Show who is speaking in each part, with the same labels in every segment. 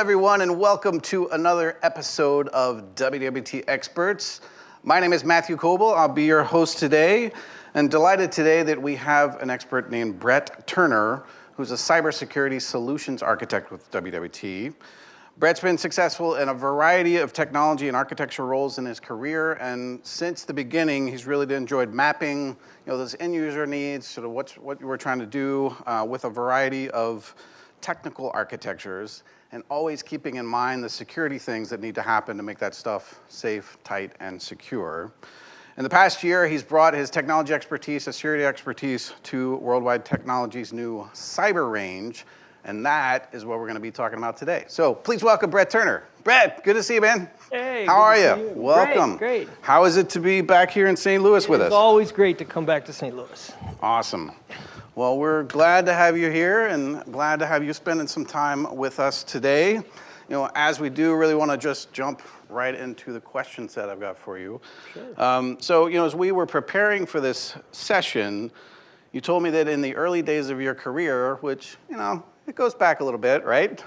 Speaker 1: everyone, and welcome to another episode of WWT Experts. My name is Matthew Coble. I'll be your host today, and delighted today that we have an expert named Brett Turner, who's a cybersecurity solutions architect with WWT. Brett's been successful in a variety of technology and architecture roles in his career, and since the beginning, he's really enjoyed mapping, those end user needs, sort of what we're trying to do with a variety of technical architectures, and always keeping in mind the security things that need to happen to make that stuff safe, tight, and secure. In the past year, he's brought his technology expertise, his security expertise to Worldwide Technology's new cyber range, and that is what we're going to be talking about today. So please welcome Brett Turner. Brett, good to see you, man.
Speaker 2: Hey,
Speaker 1: how are you? Welcome.
Speaker 2: Great.
Speaker 1: How is it to be back here in St. Louis with us?
Speaker 2: It's always great to come back to St. Louis.
Speaker 1: Awesome. Well, we're glad to have you here and glad to have you spending some time with us today. As we do, really want to just jump right into the question set I've got for you.
Speaker 2: Sure.
Speaker 1: So, as we were preparing for this session, you told me that in the early days of your career, which, it goes back a little bit, right?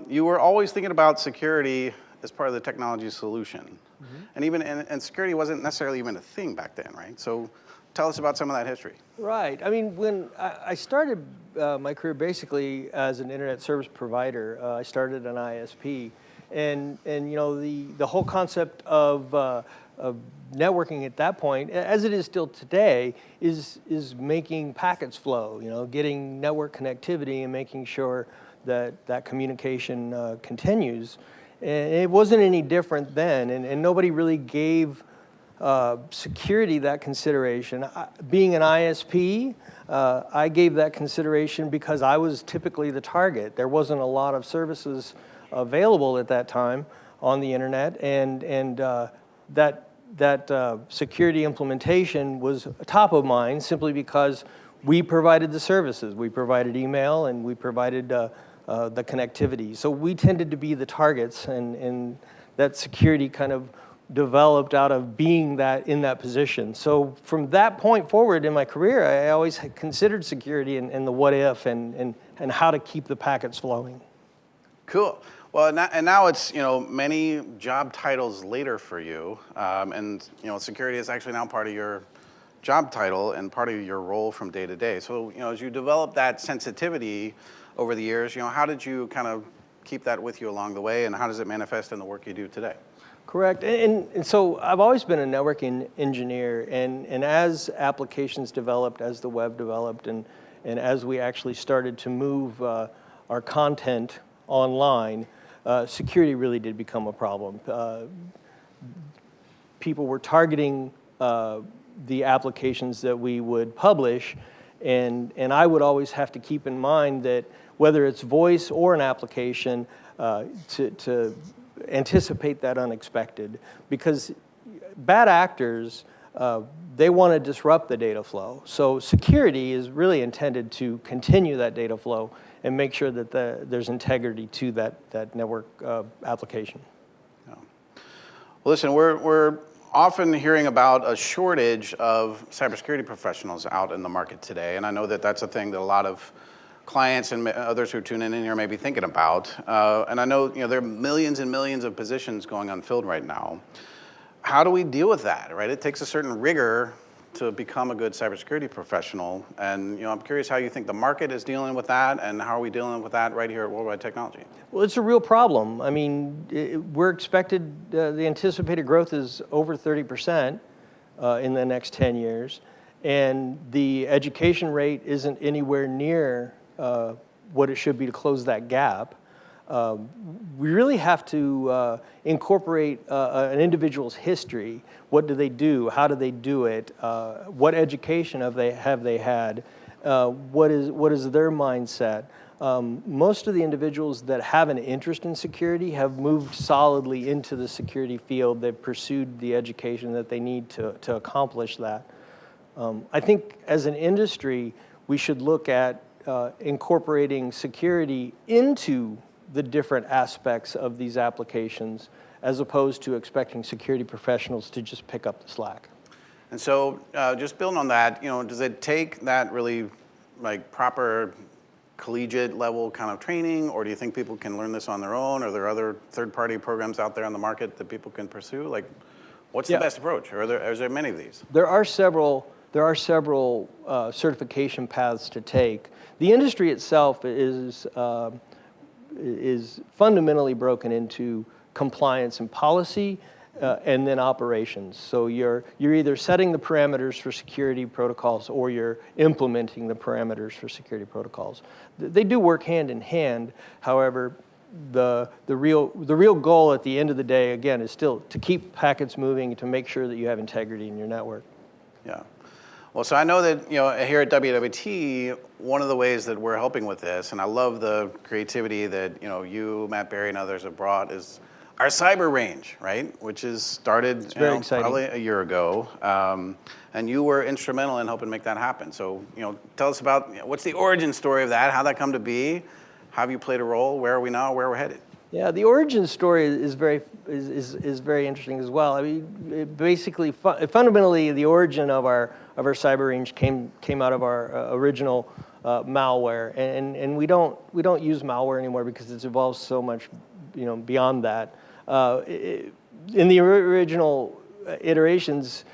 Speaker 1: You were always thinking about security as part of the technology solution. Mm-hmm. And security wasn't necessarily even a thing back then, right? So tell us about some of that history.
Speaker 2: Right. I mean, when I started my career basically as an internet service provider, I started an ISP, and the whole concept of networking at that point, as it is still today, is making packets flow. Getting network connectivity and making sure that communication continues. And it wasn't any different then, and nobody really gave security that consideration. Being an ISP, I gave that consideration because I was typically the target. There wasn't a lot of services available at that time on the internet, and that security implementation was top of mind simply because we provided the services. We provided email and we provided the connectivity. So we tended to be the targets, and that security kind of developed out of being in that position. So from that point forward in my career, I always considered security and the what if and how to keep the packets flowing.
Speaker 1: Cool. Well, now it's many job titles later for you, and security is actually now part of your job title and part of your role from day to day. So as you develop that sensitivity over the years, how did you kind of keep that with you along the way, and how does it manifest in the work you do today?
Speaker 2: Correct, and so I've always been a networking engineer, and as applications developed, as the web developed, and as we actually started to move our content online, security really did become a problem. People were targeting the applications that we would publish, and I would always have to keep in mind that whether it's voice or an application, to anticipate that unexpected, because bad actors, they want to disrupt the data flow. So security is really intended to continue that data flow and make sure that there's integrity to that network application.
Speaker 1: Yeah. Well, listen, we're often hearing about a shortage of cybersecurity professionals out in the market today, and I know that that's a thing that a lot of clients and others who tune in here may be thinking about. And I know there are millions and millions of positions going unfilled right now. How do we deal with that, right? It takes a certain rigor to become a good cybersecurity professional. And I'm curious how you think the market is dealing with that, and how are we dealing with that right here at Worldwide Technology?
Speaker 2: Well, it's a real problem. I mean, we're expected, the anticipated growth is over 30% in the next 10 years. And the education rate isn't anywhere near what it should be to close that gap. We really have to incorporate an individual's history. What do they do? How do they do it? What education have they had? What is their mindset? Most of the individuals that have an interest in security have moved solidly into the security field. They've pursued the education that they need to accomplish that. I think as an industry, we should look at incorporating security into the different aspects of these applications, as opposed to expecting security professionals to just pick up the slack.
Speaker 1: And so just building on that, does it take that really proper collegiate level kind of training, or do you think people can learn this on their own? Are there other third-party programs out there on the market that people can pursue? Like, what's the best approach? Or is there many of these?
Speaker 2: There are several certification paths to take. The industry itself is fundamentally broken into compliance and policy, and then operations. So you're either setting the parameters for security protocols or you're implementing the parameters for security protocols. They do work hand in hand. However, the real goal at the end of the day, again, is still to keep packets moving, to make sure that you have integrity in your network.
Speaker 1: Yeah. Well, so I know that, here at WWT, one of the ways that we're helping with this, and I love the creativity that, you, Matt Berry, and others have brought, is our cyber range, right? Which is started probably a year ago. And you were instrumental in helping make that happen. So, tell us about what's the origin story of that, how that come to be, how have you played a role, where are we now, where we're headed?
Speaker 2: Yeah, the origin story is very interesting as well. I mean, basically, fundamentally, the origin of our cyber range came out of our original malware, and we don't use malware anymore because it's evolved so much, beyond that. In the original iterations,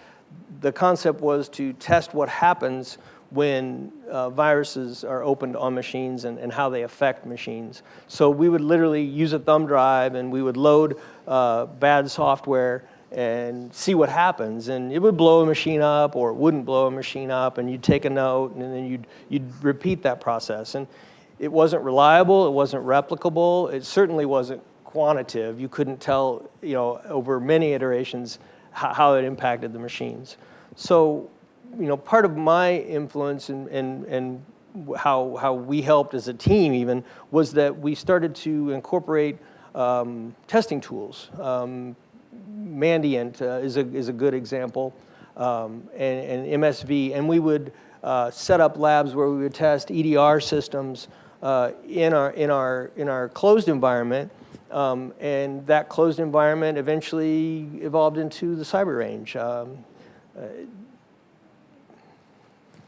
Speaker 2: the concept was to test what happens when viruses are opened on machines and how they affect machines. So we would literally use a thumb drive and we would load bad software and see what happens. And it would blow a machine up or it wouldn't blow a machine up, and you'd take a note and then you'd repeat that process. And it wasn't reliable, it wasn't replicable, it certainly wasn't quantitative. You couldn't tell, over many iterations how it impacted the machines. So, part of my influence and how we helped as a team even was that we started to incorporate testing tools. Mandiant is a good example, and MSV, and we would set up labs where we would test EDR systems in our closed environment. And that closed environment eventually evolved into the cyber range.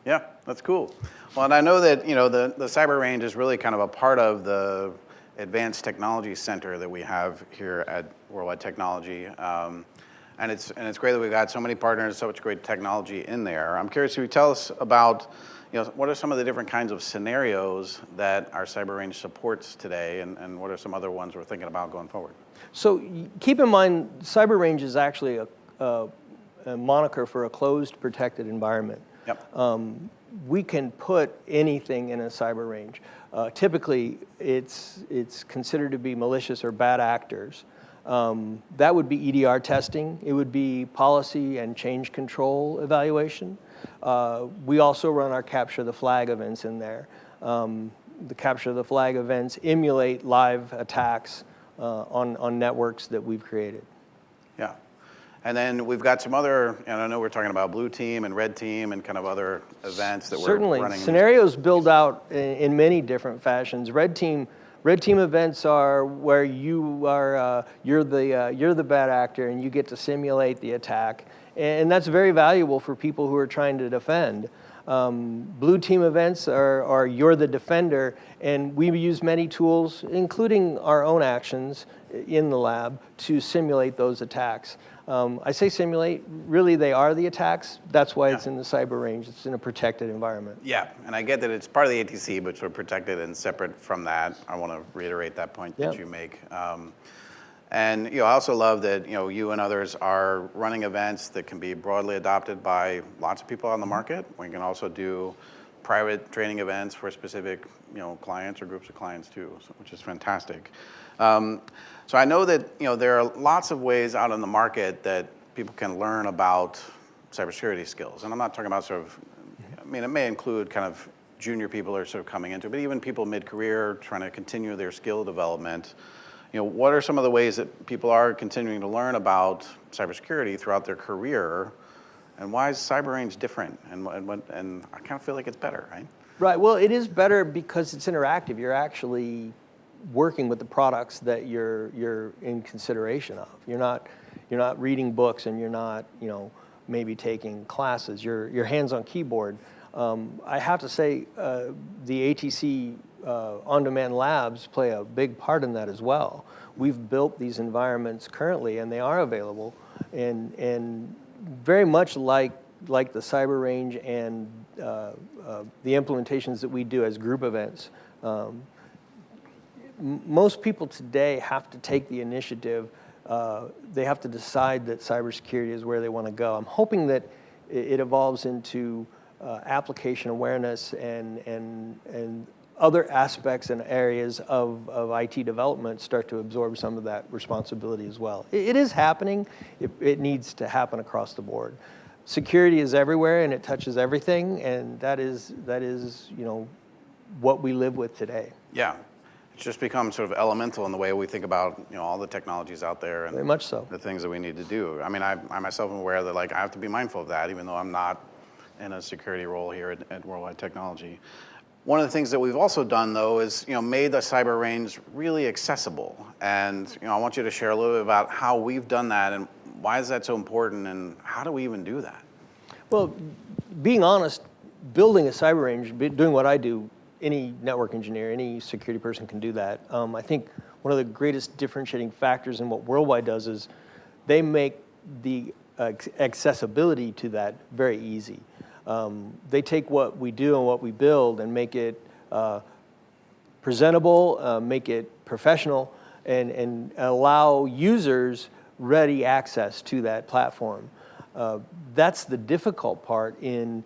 Speaker 1: Yeah, that's cool. Well, and I know that the cyber range is really kind of a part of the Advanced Technology Center that we have here at Worldwide Technology, and it's great that we've got so many partners, so much great technology in there. I'm curious, can you tell us about what are some of the different kinds of scenarios that our cyber range supports today, and what are some other ones we're thinking about going forward?
Speaker 2: So keep in mind, cyber range is actually a moniker for a closed, protected environment.
Speaker 1: Yep.
Speaker 2: We can put anything in a cyber range. Typically, it's considered to be malicious or bad actors. That would be EDR testing. It would be policy and change control evaluation. We also run our capture the flag events in there. The capture the flag events emulate live attacks on networks that we've created.
Speaker 1: Yeah. And then we've got some other, and I know we're talking about blue team and red team and kind of other events that we're running.
Speaker 2: Certainly, scenarios build out in many different fashions. Red team events are where you are you're the bad actor and you get to simulate the attack, and that's very valuable for people who are trying to defend. Blue team events are you're the defender, and we use many tools, including our own actions in the lab, to simulate those attacks. I say simulate, really they are the attacks. That's why it's in the cyber range. It's in a protected environment.
Speaker 1: Yeah, and I get that it's part of the ATC, but sort of protected and separate from that. I want to reiterate that point that you make. And I also love that you and others are running events that can be broadly adopted by lots of people on the market. We can also do private training events for specific clients or groups of clients too, which is fantastic. So I know that there are lots of ways out in the market that people can learn about cybersecurity skills, and I'm not talking about sort of, it may include kind of junior people who are sort of coming into it, but even people mid-career trying to continue their skill development. What are some of the ways that people are continuing to learn about cybersecurity throughout their career, and why is cyber range different? And I kind of feel like it's better, right?
Speaker 2: Right. Well, it is better because it's interactive. You're actually working with the products that you're in consideration of. You're not reading books, and you're not maybe taking classes. You're hands on keyboard. I have to say the ATC on-demand labs play a big part in that as well. We've built these environments currently, and they are available, and very much like the cyber range and the implementations that we do as group events. Most people today have to take the initiative. They have to decide that cybersecurity is where they want to go. I'm hoping that it evolves into application awareness and other aspects and areas of IT development start to absorb some of that responsibility as well. It is happening. It needs to happen across the board. Security is everywhere and it touches everything, and that is what we live with today.
Speaker 1: Yeah. It's just become sort of elemental in the way we think about all the technologies out there and
Speaker 2: very much so.
Speaker 1: The things that we need to do. I mean, I myself am aware that I have to be mindful of that, even though I'm not in a security role here at Worldwide Technology. One of the things that we've also done, though, is made the cyber range really accessible. And I want you to share a little bit about how we've done that and why is that so important and how do we even do that?
Speaker 2: Well, being honest, building a cyber range, doing what I do, any network engineer, any security person can do that. I think one of the greatest differentiating factors in what Worldwide does is they make the accessibility to that very easy. They take what we do and what we build and make it presentable, make it professional, and allow users ready access to that platform. That's the difficult part in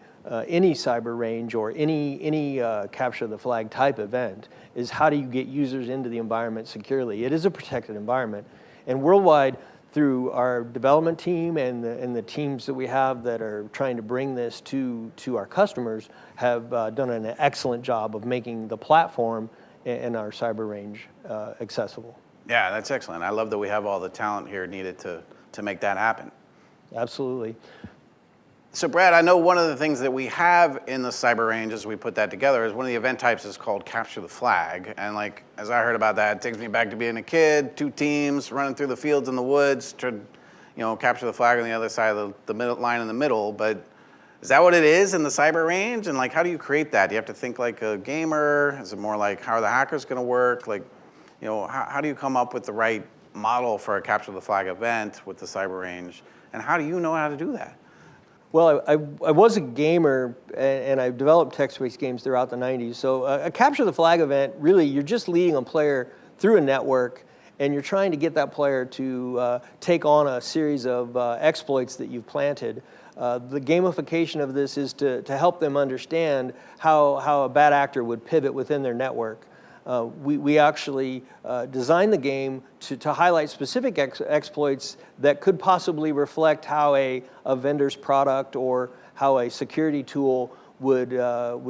Speaker 2: any cyber range or any capture the flag type event, is how do you get users into the environment securely? It is a protected environment. And Worldwide, through our development team and the teams that we have that are trying to bring this to our customers, have done an excellent job of making the platform and our cyber range accessible.
Speaker 1: Yeah, that's excellent. I love that we have all the talent here needed to make that happen.
Speaker 2: Absolutely.
Speaker 1: So Brad, I know one of the things that we have in the cyber range as we put that together is one of the event types is called Capture the Flag. And as I heard about that, it takes me back to being a kid, 2 teams running through the fields and the woods to, capture the flag on the other side of the middle line in the middle. But is that what it is in the cyber range? And how do you create that? Do you have to think like a gamer? Is it more like how are the hackers going to work? How do you come up with the right model for a Capture the Flag event with the cyber range? And how do you know how to do that?
Speaker 2: Well, I was a gamer, and I've developed text-based games throughout the 90s. So a Capture the Flag event, really, you're just leading a player through a network, and you're trying to get that player to take on a series of exploits that you've planted. The gamification of this is to help them understand how a bad actor would pivot within their network. We actually designed the game to highlight specific exploits that could possibly reflect how a vendor's product or how a security tool would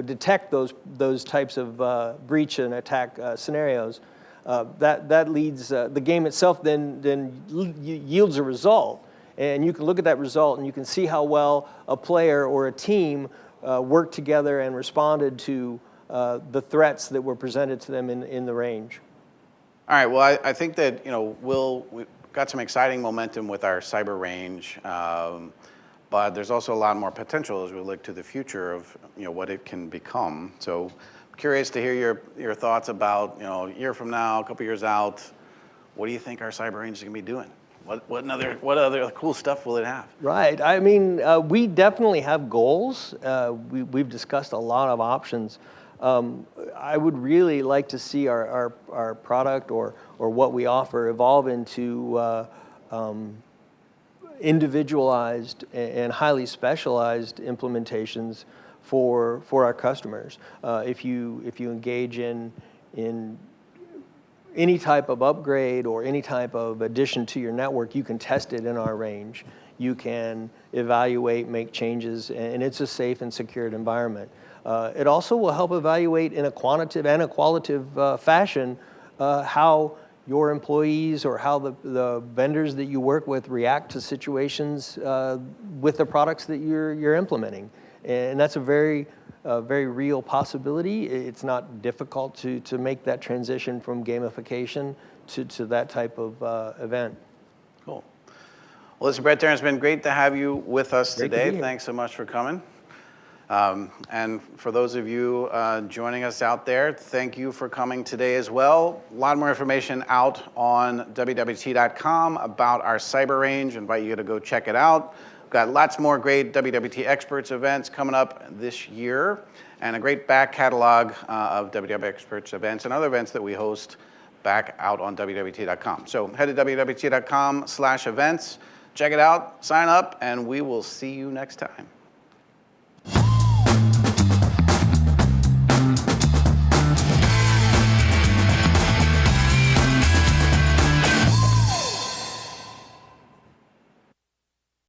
Speaker 2: detect those types of breach and attack scenarios. That leads the game itself then yields a result, and you can look at that result and you can see how well a player or a team worked together and responded to the threats that were presented to them in the range.
Speaker 1: All right. Well, I think that we've got some exciting momentum with our cyber range, but there's also a lot more potential as we look to the future of what it can become. So, curious to hear your thoughts about a year from now, a couple years out. What do you think our cyber range is going to be doing? What other cool stuff will it have?
Speaker 2: Right. I mean, we definitely have goals. We've discussed a lot of options. I would really like to see our product or what we offer evolve into individualized and highly specialized implementations for our customers. If you engage in any type of upgrade or any type of addition to your network, you can test it in our range. You can evaluate, make changes, and it's a safe and secured environment. It also will help evaluate in a quantitative and a qualitative fashion how your employees or how the vendors that you work with react to situations with the products that you're implementing. And that's a very real possibility. It's not difficult to make that transition from gamification to that type of event.
Speaker 1: Cool. Well, listen, Brett Turner, it's been great to have you with us
Speaker 2: Great
Speaker 1: today.
Speaker 2: to be here.
Speaker 1: Thanks so much for coming. And for those of you joining us out there, thank you for coming today as well. A lot more information out on WWT.com about our cyber range. Invite you to go check it out. We've got lots more great WWT Experts events coming up this year, and a great back catalog of WWT Experts events and other events that we host back out on WWT.com. So head to WWT.com/events, check it out, sign up, and we will see you next time.